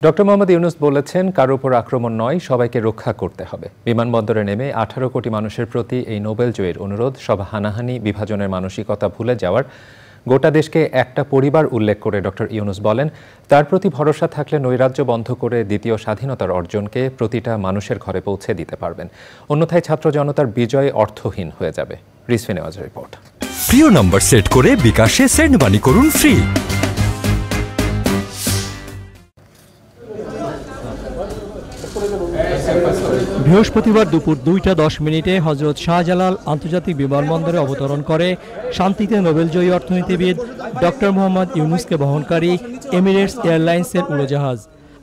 Doctor Mohammad Yunus বলেছেন, কারো উপর আক্রমণ নয়, সবাইকে রক্ষা করতে হবে। বিমানবন্দরে নেমে 18 কোটি মানুষের প্রতি এই নোবেল জয়ীর অনুরোধ সব হানাহানি, বিভাজনের মানসিকতা ভুলে যাওয়ার, গোটা দেশকে একটা পরিবার উল্লেখ করে ডক্টর ইউনূস বলেন, তার প্রতি ভরসা থাকলে নৈরাজ্য বন্ধ করে দ্বিতীয় স্বাধীনতার অর্জনকে প্রতিটা মানুষের ঘরে পৌঁছে দিতে পারবেন। অন্যথায় ছাত্র জনতার বিজয় অর্থহীন হয়ে যাবে। রিজভী নেওয়াজের রিপোর্ট। প্রিয় নম্বর সেট করে বিকাশে সেন্ড মানি করুন ফ্রি। বৃহস্পতিবার দুপুর 2:10 হজরত শাহজালাল আন্তর্জাতিক বিমানবন্দরে অবতরণ করে শান্তিতে নোবেলজয়ী অর্থনীতিবিদ ডক্টর মোহাম্মদ ইউনূসকে বহনকারী এমিরেটস এয়ারলাইন্সের উড়োজাহাজ।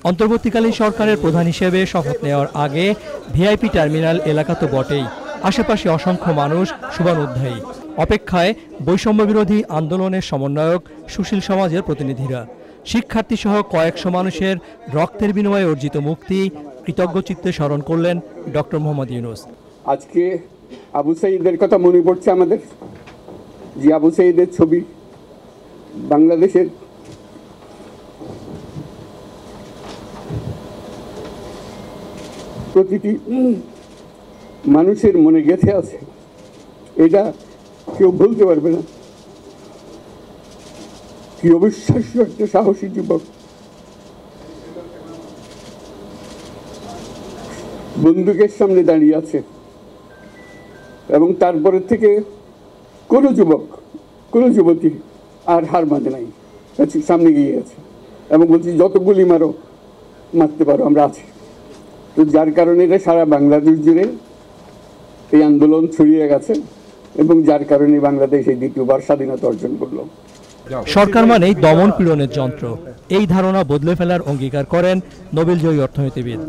অন্তর্বর্তীকালীন সরকারের প্রধান হিসেবে শপথ নেওয়ার আগে ভিআইপি টার্মিনাল এলাকা তো বটেই, আশেপাশে অসংখ্য মানুষ শুভানুধ্যায়ী। অপেক্ষায় বৈষম্য বিরোধী আন্দোলনের সমন্বয়ক সুশীল সমাজের প্রতিনিধিরা। শিক্ষার্থী সহ কয়েকশো মানুষের রক্তের বিনিময়ে অর্জিত মুক্তি কৃতজ্ঞ চিত্তে স্মরণ করলেন ডক্টর মোহাম্মদ ইউনূস। আজকে আবু সাঈদের কথা মনে পড়ছে আমাদের, যে আবু সাঈদের ছবি বাংলাদেশের প্রতিটি মানুষের মনে গেঁথে আছে, এটা কেউ ভুলতে পারবে না। কি অবিশ্বাস্য একটা সাহসী যুবক, বন্দুকের সামনে দাঁড়িয়ে আছে, এবং তারপরে থেকে কোনো যুবক, কোনো যুবতী আর হার মানে নাই, সামনে গিয়ে আছে এবং বলছি যত গুলি মারো, মারতে পারো, আমরা আছি। তো যার কারণে এটা সারা বাংলাদেশ জুড়ে এই আন্দোলন ছড়িয়ে গেছে এবং যার কারণে বাংলাদেশ এই দ্বিতীয়বার স্বাধীনতা অর্জন করলো। সরকার মানেই দমন পীড়নের যন্ত্র, এই ধারণা বদলে ফেলার অঙ্গীকার করেন নোবেলজয়ী অর্থনীতিবিদ।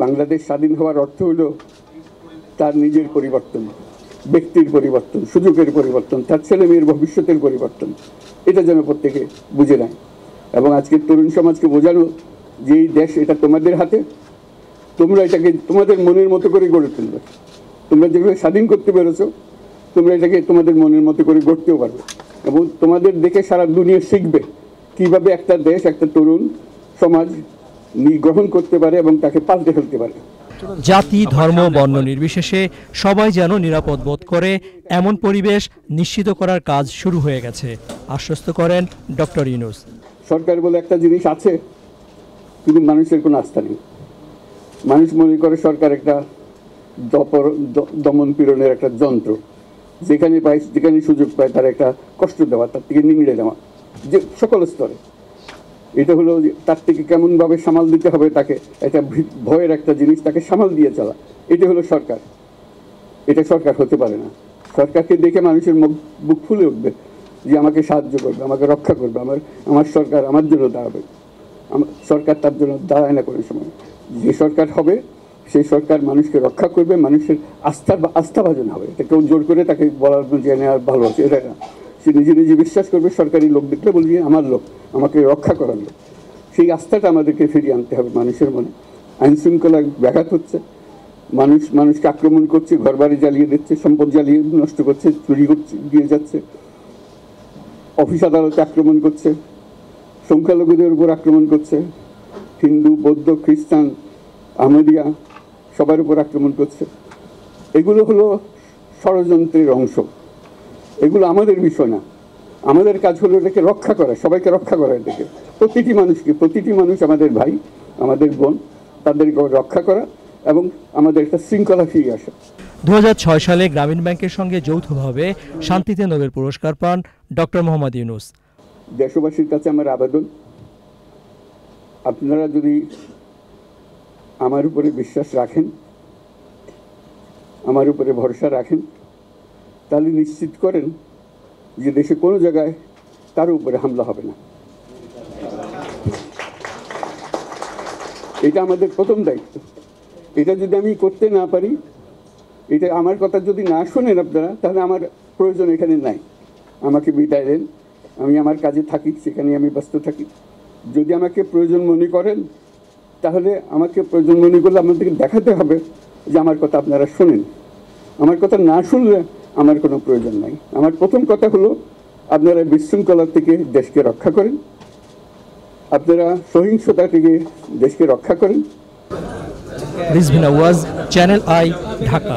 বাংলাদেশ স্বাধীন হওয়ার অর্থ হলো তার নিজের পরিবর্তন, ব্যক্তির পরিবর্তন, সুযোগের পরিবর্তন, তার ছেলে মেয়ের ভবিষ্যতের পরিবর্তন। এটা যেন প্রত্যেকে বুঝে নেয় এবং আজকের তরুণ সমাজকে বোঝানো যে এই দেশ এটা তোমাদের হাতে, তোমরা এটাকে তোমাদের মনের মতো করে গড়ে তুলবে। তোমরা যেগুলো স্বাধীন করতে পেরেছো, তোমরা এটাকে তোমাদের মনের মতো করে গড়তেও পারবে এবং তোমাদের দেখে সারা দুনিয়া শিখবে কিভাবে একটা দেশ, একটা তরুণ সমাজ গ্রহণ করতে পারে এবং তাকে পাল্টে ফেলতে পারে। জাতি, ধর্ম, বর্ণ নির্বিশেষে সবাই যেন নিরাপদ বোধ করে এমন পরিবেশ নিশ্চিত করার কাজ শুরু হয়ে গেছে, আশ্বস্ত করেন ডক্টর ইউনূস। সরকার বলে একটা জিনিস আছে, কিন্তু মানুষের কোনো আস্থা নেই। মানুষ মনে করে সরকার একটা দমন পীড়নের একটা যন্ত্র, যেখানে পায়, যেখানে সুযোগ পায় তার একটা কষ্ট দেওয়া, তার থেকে নিংড়ে দেওয়া, যে সকল স্তরে। এটা হলো তার থেকে কেমনভাবে সামাল দিতে হবে তাকে, এটা ভয়ের একটা জিনিস, তাকে সামাল দিয়ে চলা, এটা হলো সরকার। এটা সরকার হতে পারে না। সরকারকে দেখে মানুষের বুক ফুলে উঠবে যে আমাকে সাহায্য করবে, আমাকে রক্ষা করবে, আমার সরকার আমার জন্য দাঁড়াবে। সরকার তার জন্য দাঁড়ায় না কোনো সময়। যে সরকার হবে সেই সরকার মানুষকে রক্ষা করবে, মানুষের আস্থাভাজন হবে। এটা কেউ জোর করে তাকে বলার জেনে আর ভালোবাসে, এটা না। সে নিজে নিজে বিশ্বাস করবে, সরকারি লোক দেখলে বলবে আমার লোক, আমাকে রক্ষা করার লোক। সেই আস্থাটা আমাদেরকে ফিরিয়ে আনতে হবে মানুষের মনে। আইন শৃঙ্খলা ব্যাঘাত হচ্ছে, মানুষকে আক্রমণ করছে, ঘরবাড়ি জ্বালিয়ে দিচ্ছে, সম্পদ জ্বালিয়ে নষ্ট করছে, চুরি করছে, দিয়ে যাচ্ছে, অফিস আদালতে আক্রমণ করছে, সংখ্যালঘুদের উপর আক্রমণ করছে, হিন্দু, বৌদ্ধ, খ্রিস্টান, আহমদিয়া সবার উপর আক্রমণ করছে। এগুলো হলো ষড়যন্ত্রের অংশ, এগুলো আমাদের বিষয় না। আমাদের কাজ হলো এটাকে রক্ষা করা, সবাইকে রক্ষা করা, এটাকে প্রতিটি মানুষকে, প্রতিটি মানুষ আমাদের ভাই, আমাদের বোন, তাদেরকে রক্ষা করা এবং আমাদের একটা শৃঙ্খলা ফিরিয়ে আসা। 2006 সালে গ্রামীণ ব্যাংকের সঙ্গে যৌথভাবে শান্তিতে নোবেল পুরস্কার পান ডক্টর মোহাম্মদ ইউনূস। দেশবাসীর কাছে আমার আবেদন, আপনারা যদি আমার উপরে বিশ্বাস রাখেন, আমার উপরে ভরসা রাখেন, তাহলে নিশ্চিত করেন যে দেশে কোনো জায়গায় তার উপরে হামলা হবে না। এটা আমাদের প্রথম দায়িত্ব। এটা যদি আমি করতে না পারি, এটা আমার কথা যদি না শোনেন আপনারা, তাহলে আমার প্রয়োজন এখানে নাই। আমাকে বিদায় দেন, আমি আমার কাজে থাকি, সেখানে আমি ব্যস্ত থাকি। যদি আমাকে প্রয়োজন মনে করেন, তাহলে আমাকে প্রয়োজন মনে করলে আপনাদেরকে দেখাতে হবে যে আমার কথা আপনারা শোনেন। আমার কথা না শুনলে আমার কোনো প্রয়োজন নাই। আমার প্রথম কথা হলো আপনারা বিশৃঙ্খলা থেকে দেশকে রক্ষা করেন, আপনারা সহিংসতা থেকে দেশকে রক্ষা করেন। রিজভিন আওয়াজ, চ্যানেল আই, ঢাকা।